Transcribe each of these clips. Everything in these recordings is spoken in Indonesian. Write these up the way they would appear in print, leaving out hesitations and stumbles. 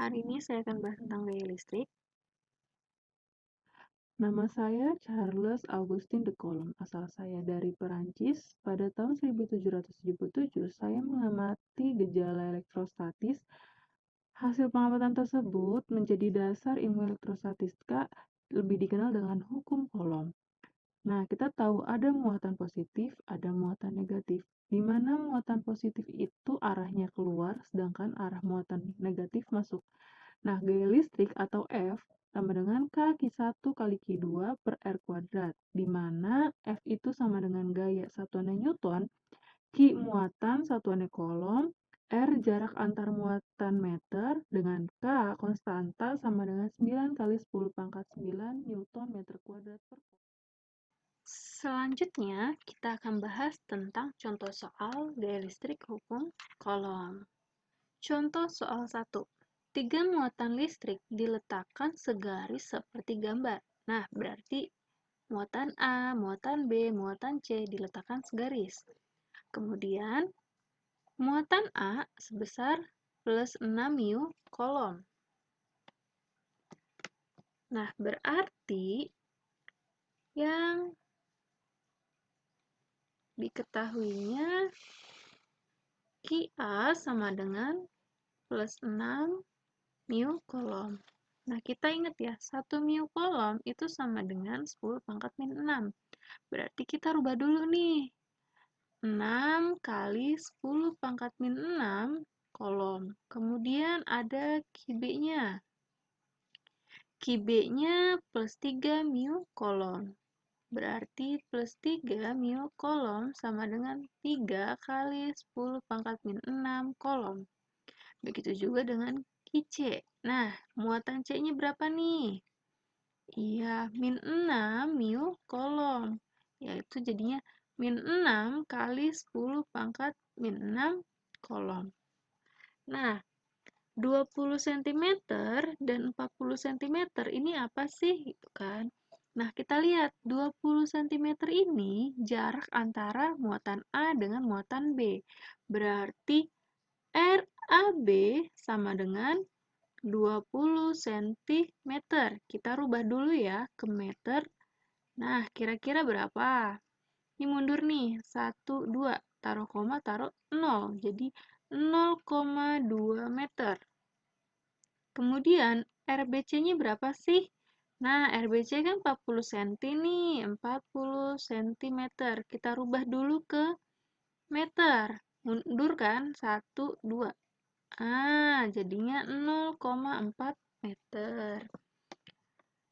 Hari ini saya akan bahas tentang gaya listrik. Nama saya Charles Augustin de Coulomb. Asal saya dari Perancis. Pada tahun 1777, saya mengamati gejala elektrostatis. Hasil pengamatan tersebut menjadi dasar ilmu elektrostatika, lebih dikenal dengan hukum Coulomb. Nah, kita tahu ada muatan positif, ada muatan negatif. Di mana muatan positif itu arahnya keluar, sedangkan arah muatan negatif masuk. Nah, gaya listrik atau F sama dengan K Q1 kali Q2 per R kuadrat, di mana F itu sama dengan gaya satuannya Newton, Q muatan satuannya Coulomb, R jarak antar muatan meter, dengan K konstanta sama dengan 9 kali 10 pangkat 9 Newton meter kuadrat per. Selanjutnya, kita akan bahas tentang contoh soal gaya listrik hukum Coulomb. Contoh soal 1. 3 muatan listrik diletakkan segaris seperti gambar. Nah, berarti muatan A, muatan B, muatan C diletakkan segaris. Kemudian, muatan A sebesar plus 6 mu Coulomb. Nah, berarti yang diketahuinya Qi sama dengan plus 6 mu Coulomb. Nah, kita ingat ya, 1 mu Coulomb itu sama dengan 10 pangkat min 6. Berarti kita rubah dulu nih. 6 kali 10 pangkat min 6 Coulomb. Kemudian ada Qb-nya. Qb-nya plus 3 mu Coulomb. Berarti plus 3 mu Coulomb sama dengan 3 kali 10 pangkat min 6 Coulomb. Begitu juga dengan Qc. Nah, muatan C-nya berapa nih? Iya, min 6 mu Coulomb. Yaitu jadinya min 6 kali 10 pangkat min 6 Coulomb. Nah, 20 cm dan 40 cm ini apa sih? Gitu kan. Nah, kita lihat 20 cm ini jarak antara muatan A dengan muatan B. Berarti RAB sama dengan 20 cm. Kita rubah dulu ya ke meter. Nah, kira-kira berapa? Ini mundur nih, 1, 2. Taruh koma, taruh 0. Jadi 0,2 meter. Kemudian, RBC-nya berapa sih? Nah, RBC kan 40 cm nih, 40 cm. Kita rubah dulu ke meter. Mundur kan? 1, 2. Jadinya 0,4 meter.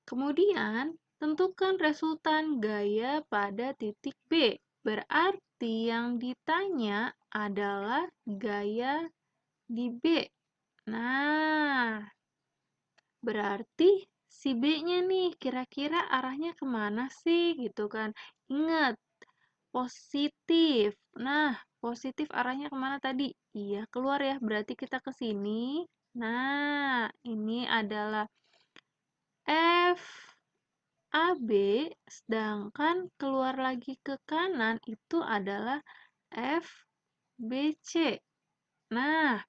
Kemudian, tentukan resultan gaya pada titik B. Berarti yang ditanya adalah gaya di B. Nah, berarti si B-nya nih kira-kira arahnya kemana sih gitu kan. Ingat, positif. Nah, positif arahnya kemana tadi? Iya, keluar ya. Berarti kita ke sini. Nah, ini adalah FAB, sedangkan keluar lagi ke kanan itu adalah FBC. Nah,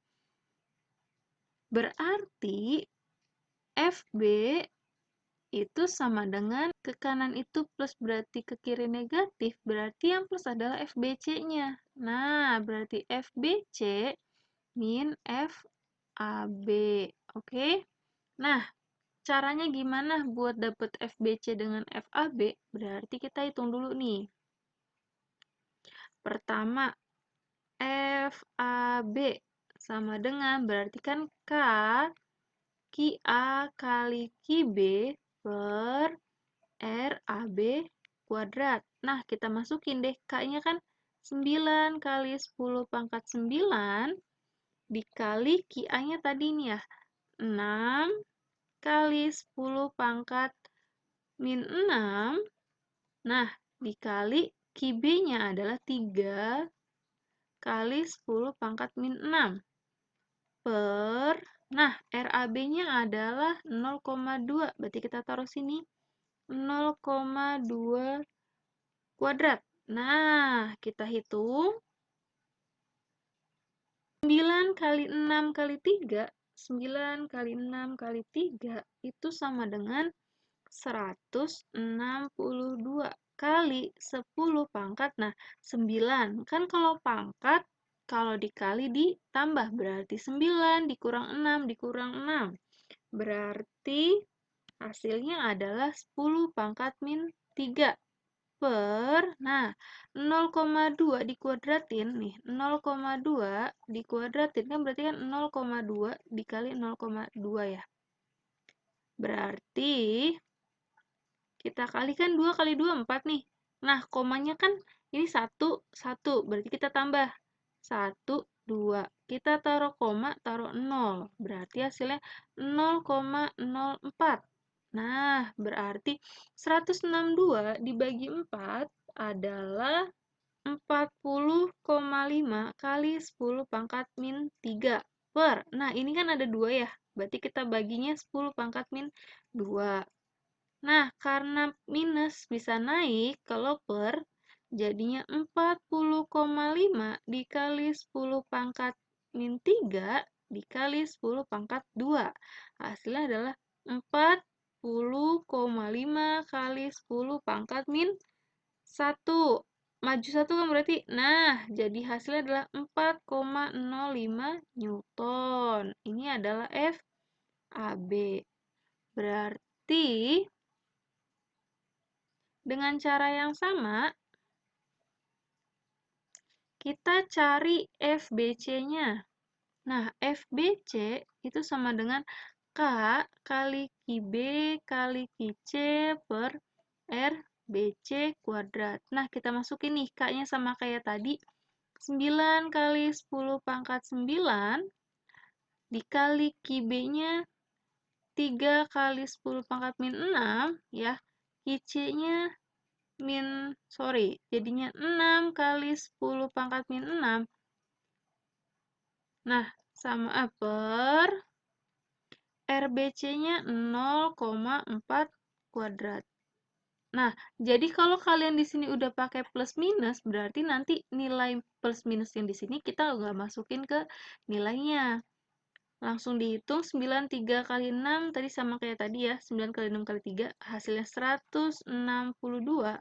berarti FB itu sama dengan ke kanan itu plus berarti ke kiri negatif, berarti yang plus adalah FBC-nya. Nah, berarti FBC min FAB. Oke? Nah, caranya gimana buat dapet FBC dengan FAB? Berarti kita hitung dulu nih. Pertama, FAB sama dengan, berarti kan K QA kali QB per RAB kuadrat. Nah, kita masukin deh, K-nya kan 9 kali 10 pangkat 9 dikali QA-nya tadi nih ya, 6 kali 10 pangkat min 6. Nah, dikali QB-nya adalah 3 kali 10 pangkat min 6 per, nah, RAB-nya adalah 0,2, berarti kita taruh sini 0,2 kuadrat. Nah, kita hitung 9 kali 6 kali 3 9 kali 6 kali 3 itu sama dengan 162 kali 10 pangkat. Nah, 9. Kan kalau pangkat, kalau dikali ditambah, berarti 9 dikurang 6 dikurang 6. Berarti hasilnya adalah 10 pangkat min 3 per, nah, 0,2 dikuadratin, nih, 0,2 dikuadratin, kan berarti kan 0,2 dikali 0,2 ya. Berarti kita kalikan 2 kali 2, 4 nih. Nah, komanya kan ini 1, 1. Berarti kita tambah 1, 2. Kita taruh koma, taruh 0. Berarti hasilnya 0,04. Nah, berarti 162 dibagi 4 adalah 40,5 kali 10 pangkat min 3 per. Nah, ini kan ada 2 ya. Berarti kita baginya 10 pangkat min 2. Nah, karena minus bisa naik kalau per, jadinya 40,5 dikali 10 pangkat min 3 dikali 10 pangkat 2. Hasilnya adalah 40,5 kali 10 pangkat min 1. Maju 1 kan berarti, nah, jadi hasilnya adalah 4,05 Newton. Ini adalah FAB. Berarti, dengan cara yang sama, kita cari FBC-nya. Nah, FBC itu sama dengan K kali QB kali QC per RBC kuadrat. Nah, kita masukin nih, K-nya sama kayak tadi. 9 kali 10 pangkat 9 dikali QB-nya 3 kali 10 pangkat min 6, ya. QC-nya jadinya 6 kali 10 pangkat min 6. Nah, sama per RBC-nya 0,4 kuadrat. Nah, jadi kalau kalian di sini udah pakai plus minus, berarti nanti nilai plus minus yang di sini kita nggak masukin ke nilainya. Langsung dihitung 93 kali 6, tadi sama kayak tadi ya, 9 kali 6 kali 3, hasilnya 162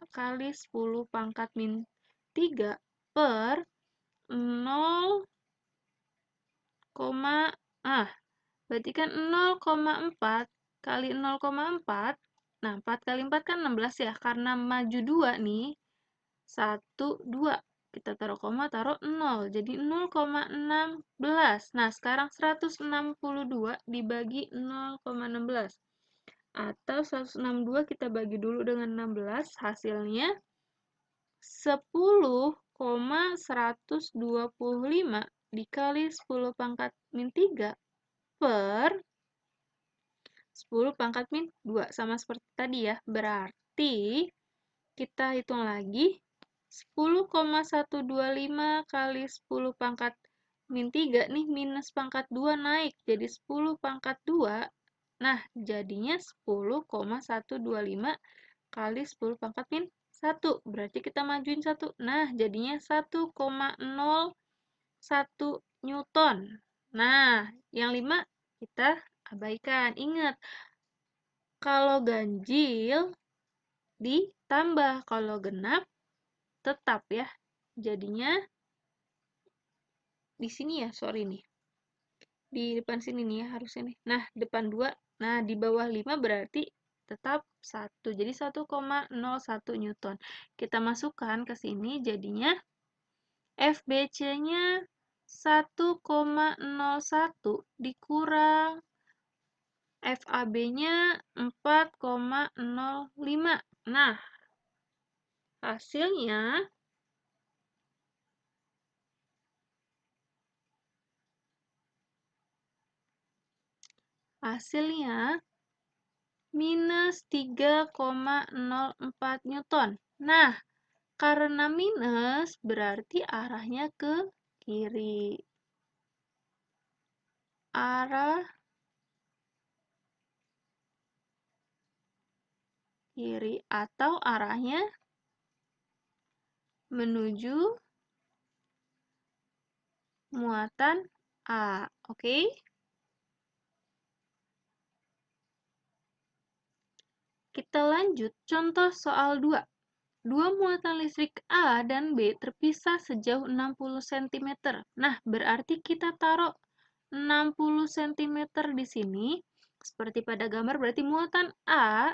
kali 10 pangkat min 3 per 0, berarti kan 0,4 kali 0,4, nah 4 kali 4 kan 16 ya, karena maju 2 nih, 1, 2, kita taruh koma, taruh 0, jadi 0,16. Nah, sekarang 162 dibagi 0,16. Atau 162 kita bagi dulu dengan 16, hasilnya 10,125 dikali 10 pangkat min 3 per 10 pangkat min 2. Sama seperti tadi ya. Berarti kita hitung lagi 10,125 kali 10 pangkat min 3 nih, minus pangkat 2 naik jadi 10 pangkat 2. Nah, jadinya 10,125 kali 10 pangkat min 1. Berarti kita majuin 1. Nah, jadinya 1,01 Newton. Nah, yang 5 kita abaikan. Ingat, kalau ganjil ditambah, kalau genap tetap ya. Jadinya di sini ya, sorry nih. Di depan sini nih ya harusnya nih. Nah, depan 2. Nah, di bawah 5 berarti tetap 1. Jadi 1,01 Newton. Kita masukkan ke sini jadinya FBC-nya 1,01 dikurang FAB-nya 4,05. Nah, hasilnya minus 3,04 Newton. Nah, karena minus berarti arahnya ke kiri. Arah kiri atau arahnya menuju muatan A. Oke? Kita lanjut contoh soal 2. Dua muatan listrik A dan B terpisah sejauh 60 cm. Nah, berarti kita taruh 60 cm di sini. Seperti pada gambar, berarti muatan A.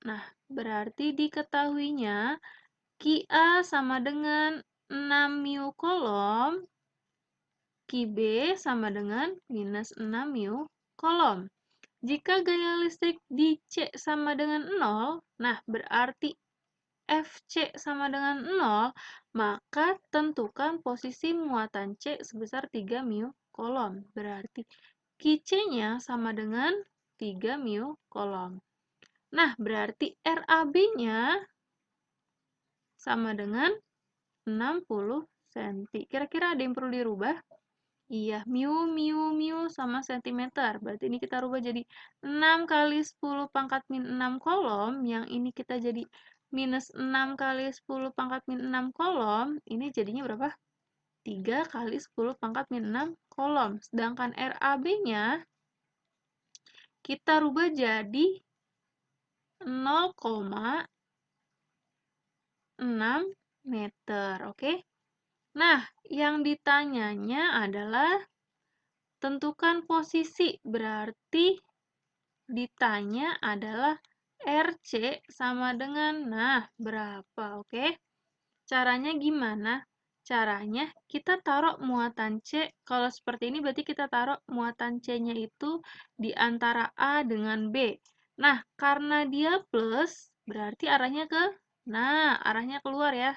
Nah, berarti diketahuinya QA sama dengan 6 mu kolom, QB sama dengan minus 6 mu kolom. Jika gaya listrik di C sama dengan 0, nah berarti FC sama dengan 0, maka tentukan posisi muatan C sebesar 3 mu kolom. Berarti QC-nya sama dengan 3 mu kolom. Nah, berarti RAB-nya sama dengan 60 cm. Kira-kira ada yang perlu dirubah? Iya, mu sama sentimeter. Berarti ini kita rubah jadi 6 kali 10 pangkat min 6 kolom. Yang ini kita jadi minus 6 kali 10 pangkat min 6 kolom. Ini jadinya berapa? 3 kali 10 pangkat min 6 kolom. Sedangkan RAB-nya kita rubah jadi 0,6 meter. Oke? Nah, yang ditanyanya adalah tentukan posisi. Berarti ditanya adalah RC sama dengan, nah, berapa, oke? Caranya gimana? Caranya kita taruh muatan C, kalau seperti ini berarti kita taruh muatan C-nya itu di antara A dengan B. Nah, karena dia plus, berarti arahnya ke, nah, arahnya keluar ya.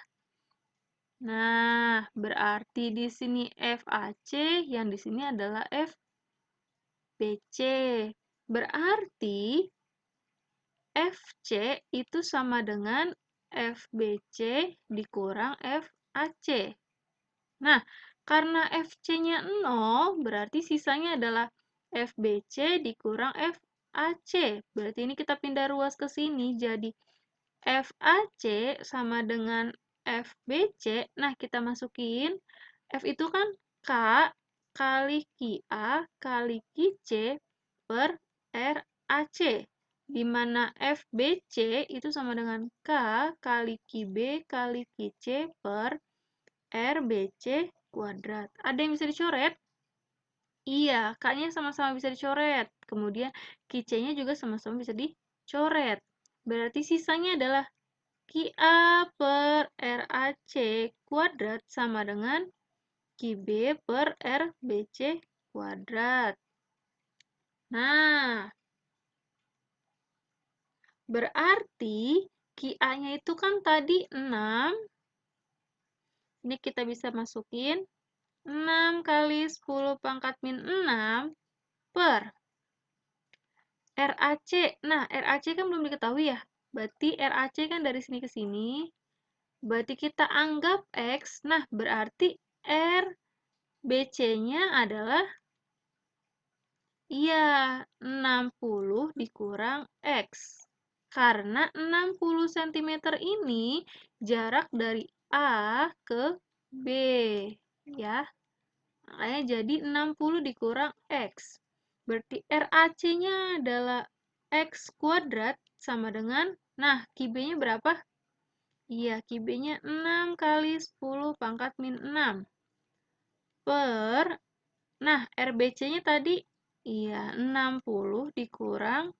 Nah, berarti di sini FAC, yang di sini adalah FBC. Berarti FC itu sama dengan FBC dikurang FAC. Nah, karena FC-nya 0, berarti sisanya adalah FBC dikurang FAC. Berarti ini kita pindah ruas ke sini, jadi FAC sama dengan FBC. Nah, kita masukin. F itu kan K kali QA kali QC per RAC. Di mana FBC itu sama dengan K kali QB kali QC per RBC kuadrat. Ada yang bisa dicoret? Iya, K-nya sama-sama bisa dicoret. Kemudian QC-nya juga sama-sama bisa dicoret. Berarti sisanya adalah QA per RAC kuadrat sama dengan QB per RBC kuadrat. Nah, berarti QA-nya itu kan tadi 6. Ini kita bisa masukin 6 kali 10 pangkat min 6 per RAC. Nah, RAC kan belum diketahui ya. Berarti RAC kan dari sini ke sini. Berarti kita anggap X. Nah, berarti RBC-nya adalah, iya, 60 dikurang X. Karena 60 cm ini jarak dari A ke B. Ya, makanya jadi 60 dikurang X. Berarti RAC-nya adalah X kuadrat sama dengan, nah, QB-nya berapa? Iya, QB-nya 6 kali 10 pangkat min 6. Per, nah, RBC-nya tadi, iya, 60 dikurang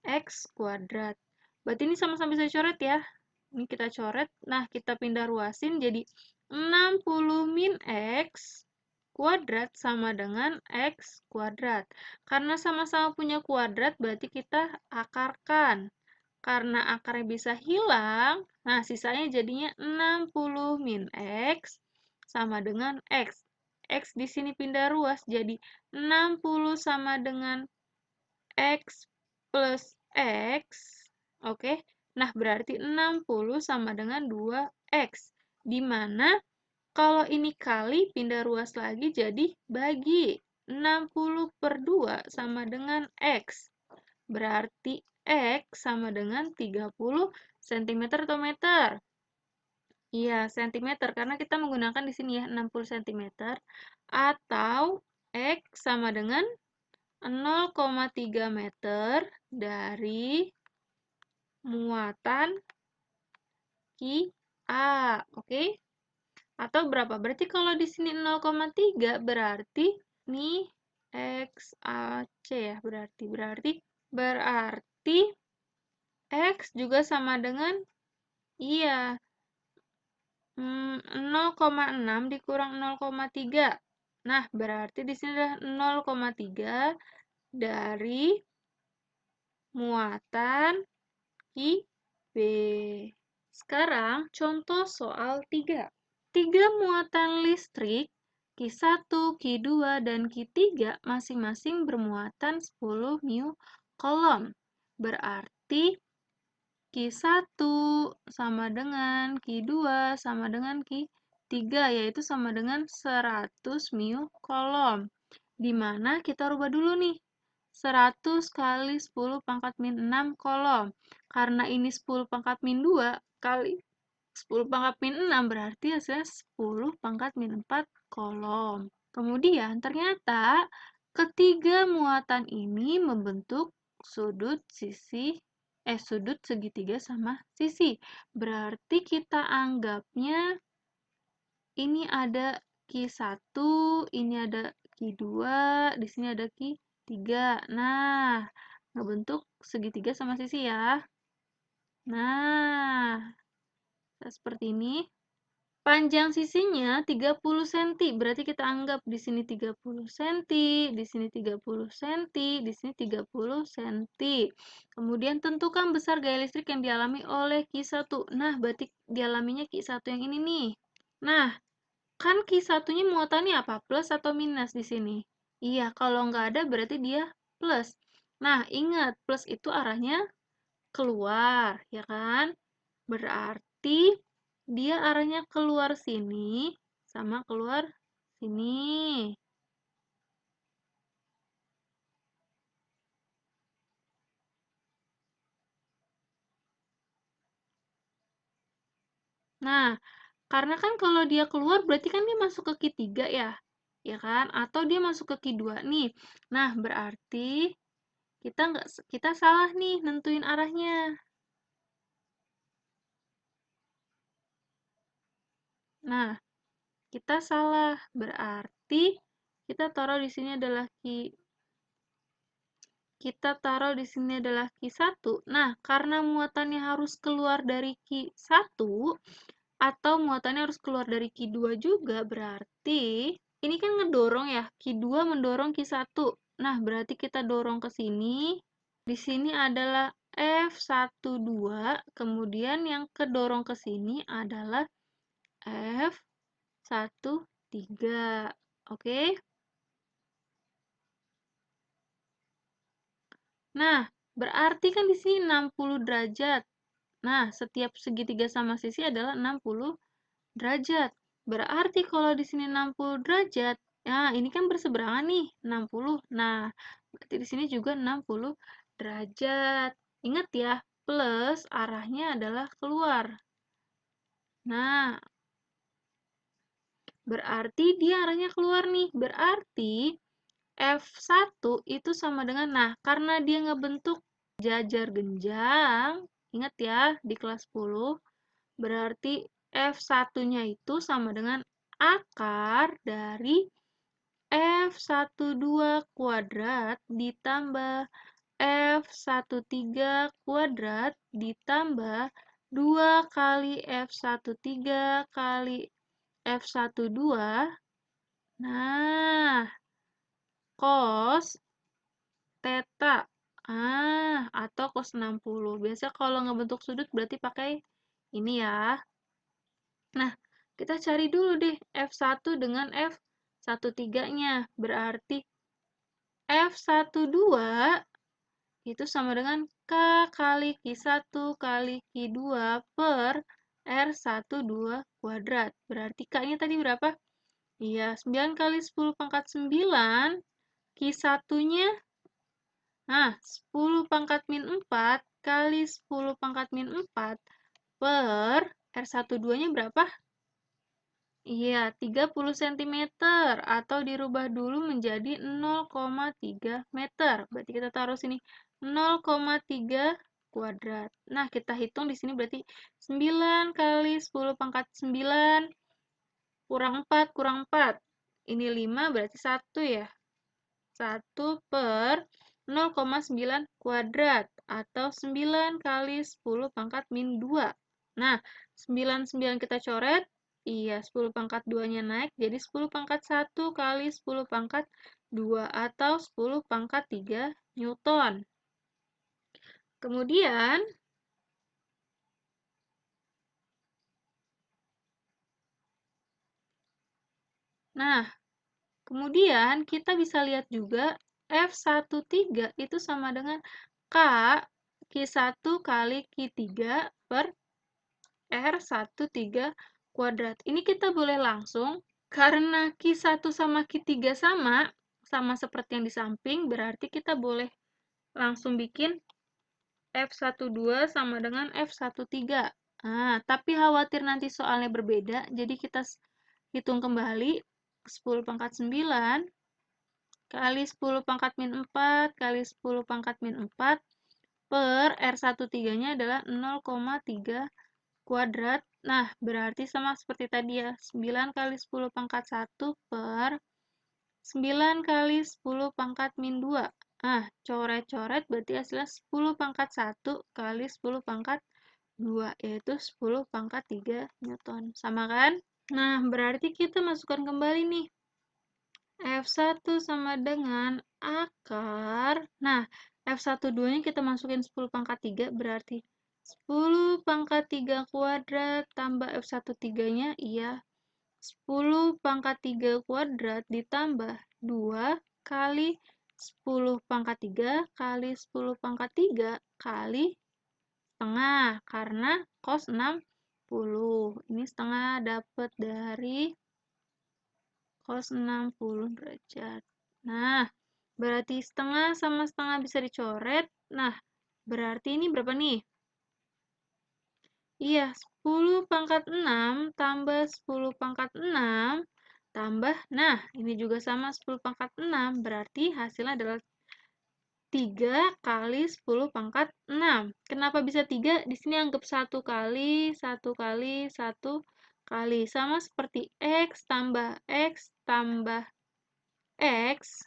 X kuadrat. Berarti ini sama-sama bisa dicoret ya. Ini kita coret, nah, kita pindah ruasin jadi 60 min X kuadrat sama dengan X kuadrat. Karena sama-sama punya kuadrat, berarti kita akarkan. Karena akarnya bisa hilang, nah sisanya jadinya 60 min X sama dengan X. X di sini pindah ruas, jadi 60 sama dengan X plus X. Oke, nah berarti 60 sama dengan 2X. Dimana kalau ini kali, pindah ruas lagi jadi bagi. 60 per 2 sama dengan X. Berarti X sama dengan 30 cm atau meter? Iya, cm, karena kita menggunakan di sini ya 60 cm. Atau X sama dengan 0,3 meter dari muatan Ki A. Oke? Atau berapa? Berarti kalau di sini 0,3 berarti ini XAC ya, berarti X juga sama dengan iya 0,6 dikurang 0,3. Nah, berarti di sini adalah 0,3 dari muatan Ki B. Sekarang contoh soal 3. 3 muatan listrik Q1, Q2, dan Q3 masing-masing bermuatan 10 mu kolom. Berarti Q1 sama dengan Q2 sama dengan Q3, yaitu sama dengan 100 mu kolom. Dimana kita rubah dulu nih. 100 kali 10 pangkat min 6 kolom. Karena ini 10 pangkat min 2 kali 10 pangkat min 6 berarti hasilnya 10 pangkat min 4 kolom. Kemudian ternyata ketiga muatan ini membentuk sudut segitiga sama sisi. Berarti kita anggapnya ini ada Q1, ini ada Q2, di sini ada Q3. Nah, ngebentuk segitiga sama sisi ya. Nah, seperti ini. Panjang sisinya 30 cm, berarti kita anggap di sini 30 cm, di sini 30 cm, di sini 30 cm. Kemudian tentukan besar gaya listrik yang dialami oleh Q1. Nah, berarti dialaminya Q1 yang ini nih. Nah, kan Q1-nya muatannya apa? Plus atau minus di sini? Iya, kalau nggak ada berarti dia plus. Nah, ingat, plus itu arahnya keluar, ya kan? Berarti dia arahnya keluar sini sama keluar sini. Nah, karena kan kalau dia keluar berarti kan dia masuk ke Q3 ya. Ya kan? Atau dia masuk ke Q2 nih. Nah, berarti kita salah nih nentuin arahnya. Nah, kita salah. Berarti kita taruh di sini adalah Q1. Nah, karena muatannya harus keluar dari Q1 atau muatannya harus keluar dari Q2 juga, berarti ini kan ngedorong ya, Q2 mendorong Q1. Nah, berarti kita dorong ke sini. Di sini adalah F12, kemudian yang kedorong ke sini adalah F13. Oke? Nah, berarti kan di sini 60 derajat. Nah, setiap segitiga sama sisi adalah 60 derajat. Berarti kalau di sini 60 derajat, nah ini kan berseberangan nih, 60. Nah, berarti di sini juga 60 derajat. Ingat ya, plus arahnya adalah keluar. Nah, berarti dia arahnya keluar nih. Berarti F1 itu sama dengan, nah karena dia ngebentuk jajar genjang, ingat ya di kelas 10, berarti F1-nya itu sama dengan akar dari F12 kuadrat ditambah F13 kuadrat ditambah 2 kali F13 kali F12. Nah, cos theta. Atau cos 60. Biasa kalau ngebentuk sudut berarti pakai ini ya. Nah, kita cari dulu deh F1 dengan F13-nya. Berarti F12 itu sama dengan K kali Q1 kali Q2 per R12 kuadrat. Berarti K-nya tadi berapa? Iya, 9 kali 10 pangkat 9. Q1-nya, nah, 10 pangkat min 4 kali 10 pangkat min 4 per R12-nya berapa? Iya, 30 cm atau dirubah dulu menjadi 0,3 meter. Berarti kita taruh sini 0,3 kuadrat. Nah, kita hitung di sini berarti 9 kali 10 pangkat 9 kurang 4 kurang 4. Ini 5 berarti 1 ya. 1 per 0,9 kuadrat atau 9 kali 10 pangkat min 2. Nah, 9 kita coret. Iya, 10 pangkat 2-nya naik jadi 10 pangkat 1 kali 10 pangkat 2 atau 10 pangkat 3 Newton. Kemudian, kemudian kita bisa lihat juga F13 itu sama dengan Q1 kali Q3 per R13 kuadrat. Ini kita boleh langsung, karena Q1 sama Q3 sama seperti yang di samping, berarti kita boleh langsung bikin F12 sama dengan F13. Nah, tapi khawatir nanti soalnya berbeda, jadi kita hitung kembali 10 pangkat 9 kali 10 pangkat min 4 kali 10 pangkat min 4 per R13-nya adalah 0,3 kuadrat. Nah, berarti sama seperti tadi ya, 9 kali 10 pangkat 1 per 9 kali 10 pangkat min 2. Nah, coret-coret berarti hasilnya 10 pangkat 1 kali 10 pangkat 2, yaitu 10 pangkat 3 Newton. Sama kan? Nah, berarti kita masukkan kembali nih. F1 sama dengan akar. Nah, F12-nya kita masukin 10 pangkat 3, berarti 10 pangkat 3 kuadrat tambah F13-nya, iya. 10 pangkat 3 kuadrat ditambah 2 kali 10 pangkat 3 kali 10 pangkat 3 kali setengah. Karena cos 60. Ini setengah dapat dari cos 60 derajat. Nah, berarti setengah sama setengah bisa dicoret. Nah, berarti ini berapa nih? Iya, 10 pangkat 6 tambah 10 pangkat 6 tambah, nah ini juga sama 10 pangkat 6, berarti hasilnya adalah 3 kali 10 pangkat 6. Kenapa bisa 3? Di sini anggap 1 kali, 1 kali, 1 kali. Sama seperti X tambah X tambah X.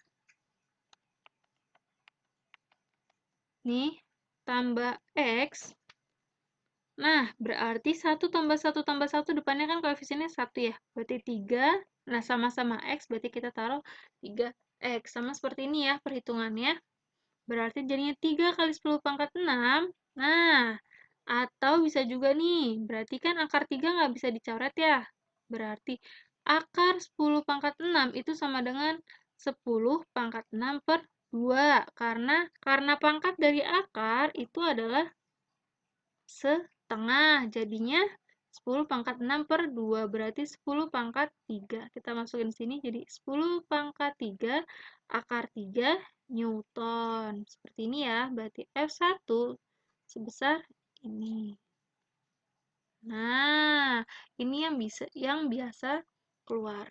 Nih, tambah X. Nah, berarti 1 tambah 1 tambah 1 depannya kan koefisiennya 1 ya. Berarti 3. Nah, sama-sama X, berarti kita taruh 3X. Sama seperti ini ya perhitungannya. Berarti jadinya 3 kali 10 pangkat 6. Nah, atau bisa juga nih, berarti kan akar 3 nggak bisa dicoret ya. Berarti akar 10 pangkat 6 itu sama dengan 10 pangkat 6 per 2. Karena pangkat dari akar itu adalah setengah. Jadinya 10 pangkat 6 per 2. Berarti 10 pangkat 3. Kita masukin sini jadi 10 pangkat 3 akar 3 Newton. Seperti ini ya. Berarti F1 sebesar ini. Nah, ini yang biasa keluar.